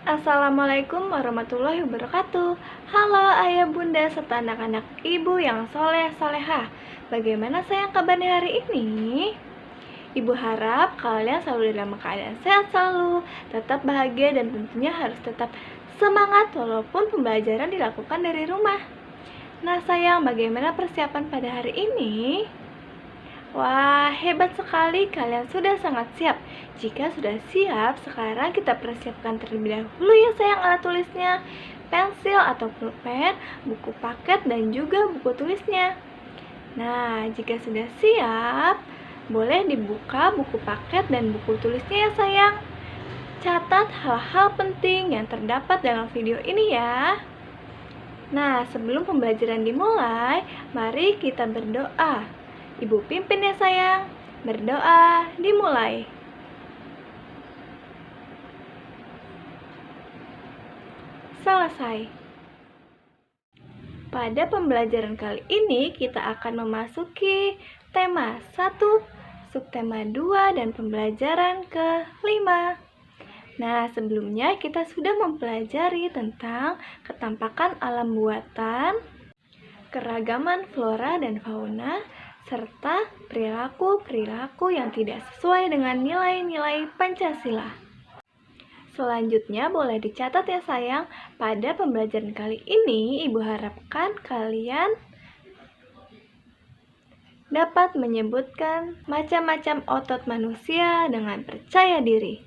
Assalamualaikum warahmatullahi wabarakatuh. Halo ayah bunda serta anak-anak ibu yang soleh solehah. Bagaimana sayang kabarnya hari ini? Ibu harap kalian selalu dalam keadaan sehat selalu, tetap bahagia dan tentunya harus tetap semangat walaupun pembelajaran dilakukan dari rumah. Nah sayang, bagaimana persiapan pada hari ini? Wah, hebat sekali, kalian sudah sangat siap. Jika sudah siap, sekarang kita persiapkan terlebih dahulu ya sayang alat tulisnya, pensil atau pulpen, buku paket, dan juga buku tulisnya. Nah, jika sudah siap, boleh dibuka buku paket dan buku tulisnya ya sayang. Catat hal-hal penting yang terdapat dalam video ini ya. Nah, sebelum pembelajaran dimulai, mari kita berdoa. Ibu pimpin ya sayang. Berdoa dimulai. Selesai. Pada pembelajaran kali ini kita akan memasuki tema 1, subtema 2, dan pembelajaran ke-5. Nah, sebelumnya kita sudah mempelajari tentang ketampakan alam buatan, keragaman flora dan fauna, serta perilaku-perilaku yang tidak sesuai dengan nilai-nilai Pancasila. Selanjutnya boleh dicatat ya sayang, pada pembelajaran kali ini Ibu harapkan kalian dapat menyebutkan macam-macam otot manusia dengan percaya diri.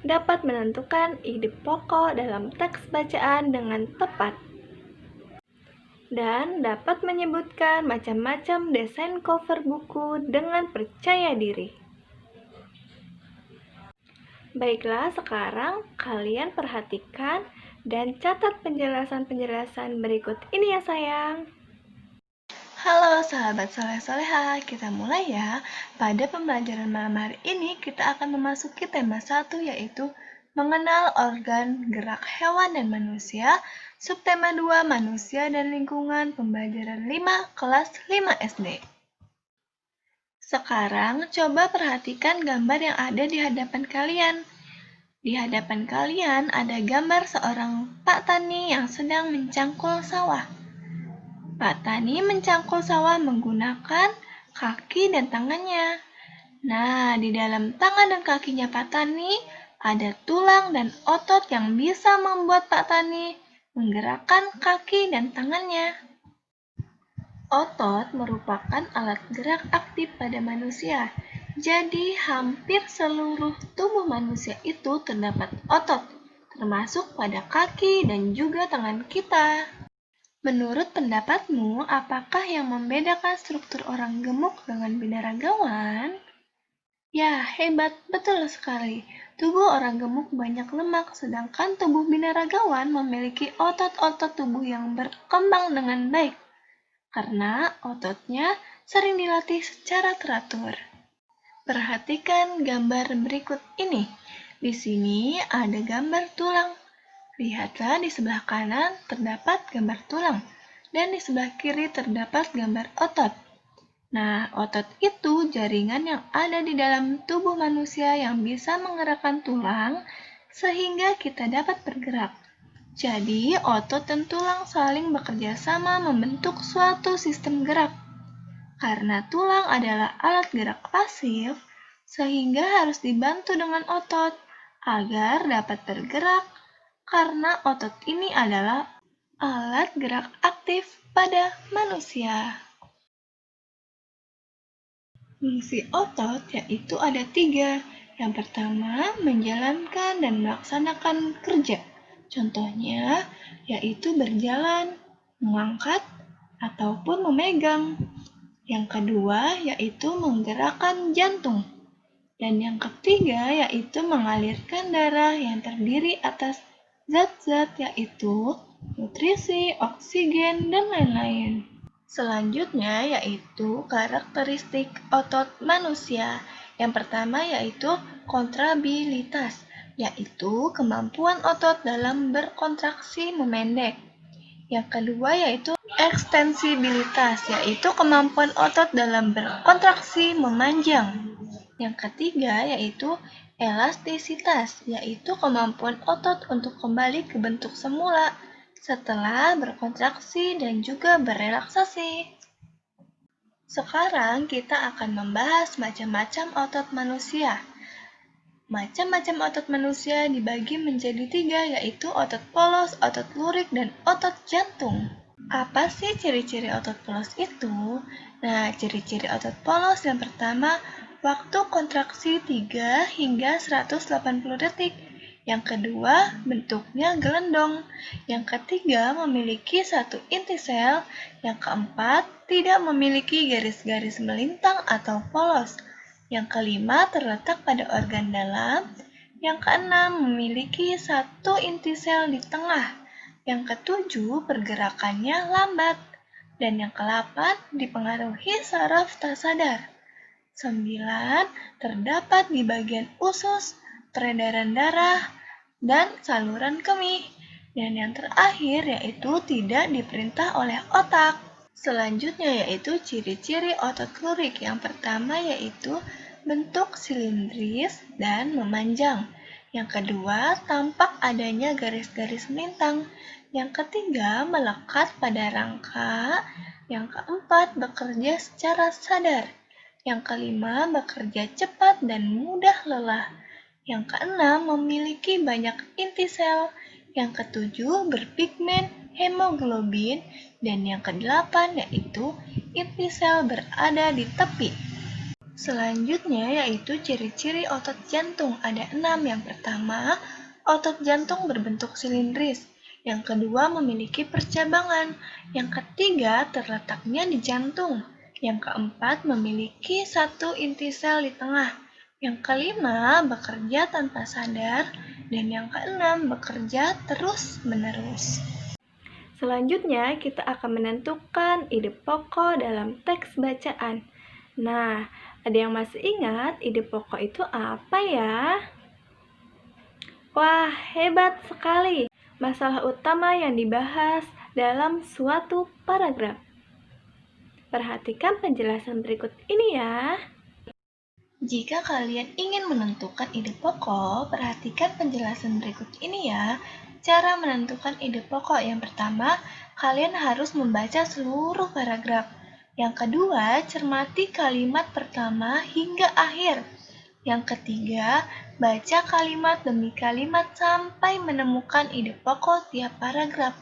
Dapat menentukan ide pokok dalam teks bacaan dengan tepat. Dan dapat menyebutkan macam-macam desain cover buku dengan percaya diri. Baiklah, sekarang kalian perhatikan dan catat penjelasan-penjelasan berikut ini ya sayang. Halo sahabat soleh-soleha, kita mulai ya. Pada pembelajaran malam hari ini kita akan memasuki tema 1 yaitu mengenal organ gerak hewan dan manusia. Subtema 2 manusia dan lingkungan, pembelajaran 5 kelas 5 SD. Sekarang coba perhatikan gambar yang ada di hadapan kalian. Di hadapan kalian ada gambar seorang Pak Tani yang sedang mencangkul sawah. Pak Tani mencangkul sawah menggunakan kaki dan tangannya. Nah, di dalam tangan dan kakinya Pak Tani ada tulang dan otot yang bisa membuat Pak Tani menggerakkan kaki dan tangannya. Otot merupakan alat gerak aktif pada manusia. Jadi, hampir seluruh tubuh manusia itu terdapat otot, termasuk pada kaki dan juga tangan kita. Menurut pendapatmu, apakah yang membedakan struktur orang gemuk dengan binaragawan? Ya, hebat, betul sekali. Tubuh orang gemuk banyak lemak, sedangkan tubuh binaragawan memiliki otot-otot tubuh yang berkembang dengan baik, karena ototnya sering dilatih secara teratur. Perhatikan gambar berikut ini. Di sini ada gambar tulang. Lihatlah di sebelah kanan terdapat gambar tulang, dan di sebelah kiri terdapat gambar otot. Nah, otot itu jaringan yang ada di dalam tubuh manusia yang bisa menggerakkan tulang sehingga kita dapat bergerak. Jadi, otot dan tulang saling bekerja sama membentuk suatu sistem gerak. Karena tulang adalah alat gerak pasif, sehingga harus dibantu dengan otot agar dapat bergerak, karena otot ini adalah alat gerak aktif pada manusia. Fungsi otot yaitu ada 3. Yang pertama, menjalankan dan melaksanakan kerja. Contohnya, yaitu berjalan, mengangkat, ataupun memegang. Yang kedua, yaitu menggerakkan jantung. Dan yang ketiga, yaitu mengalirkan darah yang terdiri atas zat-zat yaitu nutrisi, oksigen, dan lain-lain. Selanjutnya yaitu karakteristik otot manusia. Yang pertama yaitu kontrabilitas, yaitu kemampuan otot dalam berkontraksi memendek. Yang kedua yaitu ekstensibilitas, yaitu kemampuan otot dalam berkontraksi memanjang. Yang ketiga yaitu Elastisitas, yaitu kemampuan otot untuk kembali ke bentuk semula setelah berkontraksi dan juga berelaksasi. Sekarang kita akan membahas macam-macam otot manusia. Macam-macam otot manusia dibagi menjadi 3, yaitu otot polos, otot lurik, dan otot jantung. Apa sih ciri-ciri otot polos itu? Nah, ciri-ciri otot polos yang pertama, waktu kontraksi 3 hingga 180 detik. Yang kedua, bentuknya gelendong. Yang ketiga, memiliki satu inti sel. Yang keempat, tidak memiliki garis-garis melintang atau polos. Yang kelima, terletak pada organ dalam. Yang keenam, memiliki satu inti sel di tengah. Yang ketujuh, pergerakannya lambat. Dan yang ke-8, dipengaruhi saraf tak sadar. 9, terdapat di bagian usus, peredaran darah, dan saluran kemih. Dan yang terakhir yaitu tidak diperintah oleh otak. Selanjutnya yaitu ciri-ciri otot lurik. Yang pertama yaitu bentuk silindris dan memanjang. Yang kedua, tampak adanya garis-garis melintang. Yang ketiga, melekat pada rangka. Yang keempat, bekerja secara sadar. Yang kelima, bekerja cepat dan mudah lelah. Yang keenam, memiliki banyak inti sel. Yang ketujuh, berpigmen hemoglobin. Dan yang kedelapan, yaitu inti sel berada di tepi. Selanjutnya yaitu ciri-ciri otot jantung. Ada 6. Yang pertama, otot jantung berbentuk silindris. Yang kedua, memiliki percabangan. Yang ketiga, terletaknya di jantung. Yang keempat, memiliki satu inti sel di tengah. Yang kelima, bekerja tanpa sadar. Dan yang keenam, bekerja terus-menerus. Selanjutnya, kita akan menentukan ide pokok dalam teks bacaan. Nah, ada yang masih ingat ide pokok itu apa ya? Wah, hebat sekali! Masalah utama yang dibahas dalam suatu paragraf. Perhatikan penjelasan berikut ini ya. Jika kalian ingin menentukan ide pokok, perhatikan penjelasan berikut ini ya. Cara menentukan ide pokok yang pertama, kalian harus membaca seluruh paragraf. Yang kedua, cermati kalimat pertama hingga akhir. Yang ketiga, baca kalimat demi kalimat sampai menemukan ide pokok tiap paragraf.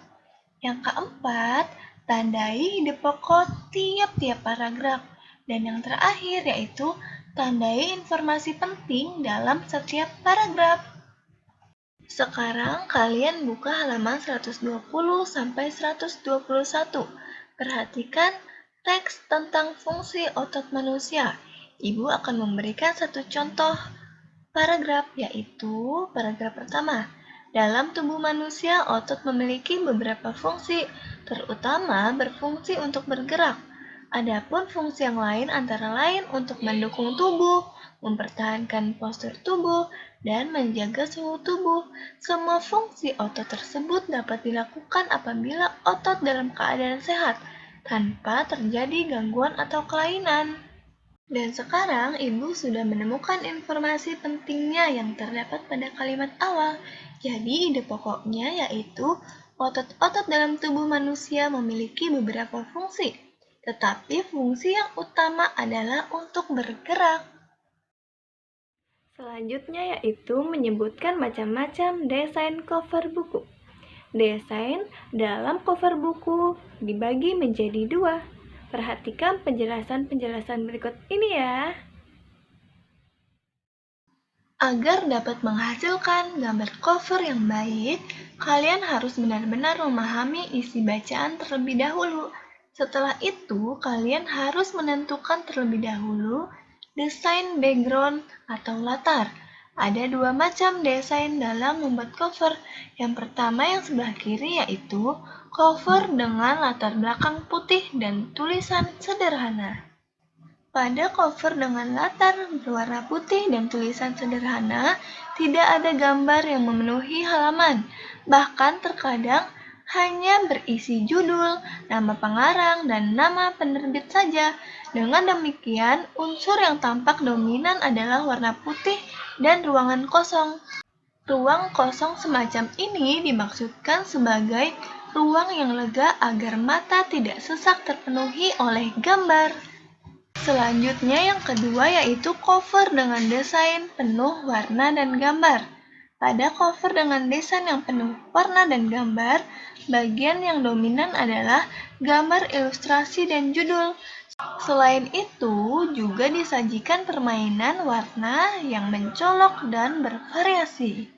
Yang keempat, tandai ide pokok tiap-tiap paragraf. Dan yang terakhir yaitu tandai informasi penting dalam setiap paragraf. Sekarang kalian buka halaman 120 sampai 121. Perhatikan teks tentang fungsi otot manusia. Ibu akan memberikan satu contoh paragraf, yaitu paragraf pertama. Dalam tubuh manusia, otot memiliki beberapa fungsi, terutama berfungsi untuk bergerak. Adapun fungsi yang lain antara lain untuk mendukung tubuh, mempertahankan postur tubuh, dan menjaga suhu tubuh. Semua fungsi otot tersebut dapat dilakukan apabila otot dalam keadaan sehat, tanpa terjadi gangguan atau kelainan. Dan sekarang Ibu sudah menemukan informasi pentingnya yang terdapat pada kalimat awal. Jadi ide pokoknya yaitu otot-otot dalam tubuh manusia memiliki beberapa fungsi, tetapi fungsi yang utama adalah untuk bergerak. Selanjutnya yaitu menyebutkan macam-macam desain cover buku. Desain dalam cover buku dibagi menjadi 2. Perhatikan penjelasan-penjelasan berikut ini ya. Agar dapat menghasilkan gambar cover yang baik, kalian harus benar-benar memahami isi bacaan terlebih dahulu. Setelah itu, kalian harus menentukan terlebih dahulu desain background atau latar. Ada 2 macam desain dalam membuat cover. Yang pertama yang sebelah kiri yaitu cover dengan latar belakang putih dan tulisan sederhana. Pada cover dengan latar berwarna putih dan tulisan sederhana, tidak ada gambar yang memenuhi halaman. Bahkan terkadang hanya berisi judul, nama pengarang, dan nama penerbit saja. Dengan demikian, unsur yang tampak dominan adalah warna putih dan ruangan kosong. Ruang kosong semacam ini dimaksudkan sebagai ruang yang lega agar mata tidak sesak terpenuhi oleh gambar. Selanjutnya yang kedua yaitu cover dengan desain penuh warna dan gambar. Pada cover dengan desain yang penuh warna dan gambar, bagian yang dominan adalah gambar ilustrasi dan judul. Selain itu, juga disajikan permainan warna yang mencolok dan bervariasi.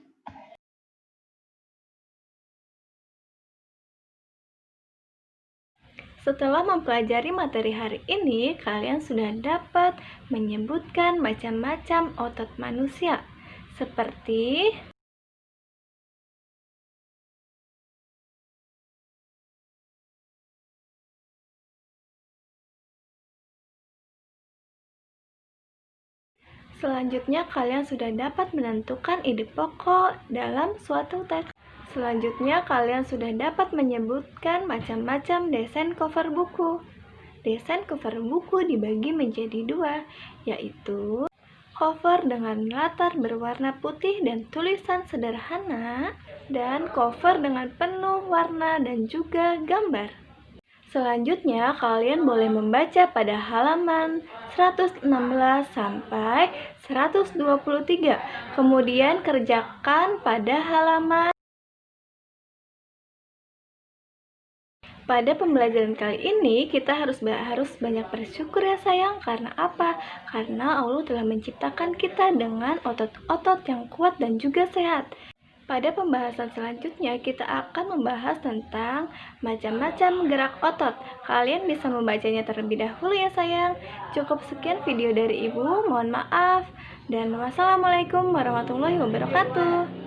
Setelah mempelajari materi hari ini, kalian sudah dapat menyebutkan macam-macam otot manusia, seperti selanjutnya kalian sudah dapat menentukan ide pokok dalam suatu teks. Selanjutnya kalian sudah dapat menyebutkan macam-macam desain cover buku. Desain cover buku dibagi menjadi dua, yaitu cover dengan latar berwarna putih dan tulisan sederhana, dan cover dengan penuh warna dan juga gambar. Selanjutnya, kalian boleh membaca pada halaman 116 sampai 123. Kemudian kerjakan pada halaman. Pada pembelajaran kali ini, kita harus banyak bersyukur ya sayang. Karena apa? Karena Allah telah menciptakan kita dengan otot-otot yang kuat dan juga sehat. Pada pembahasan selanjutnya, kita akan membahas tentang macam-macam gerak otot. Kalian bisa membacanya terlebih dahulu ya sayang. Cukup sekian video dari Ibu, mohon maaf. Dan wassalamualaikum warahmatullahi wabarakatuh.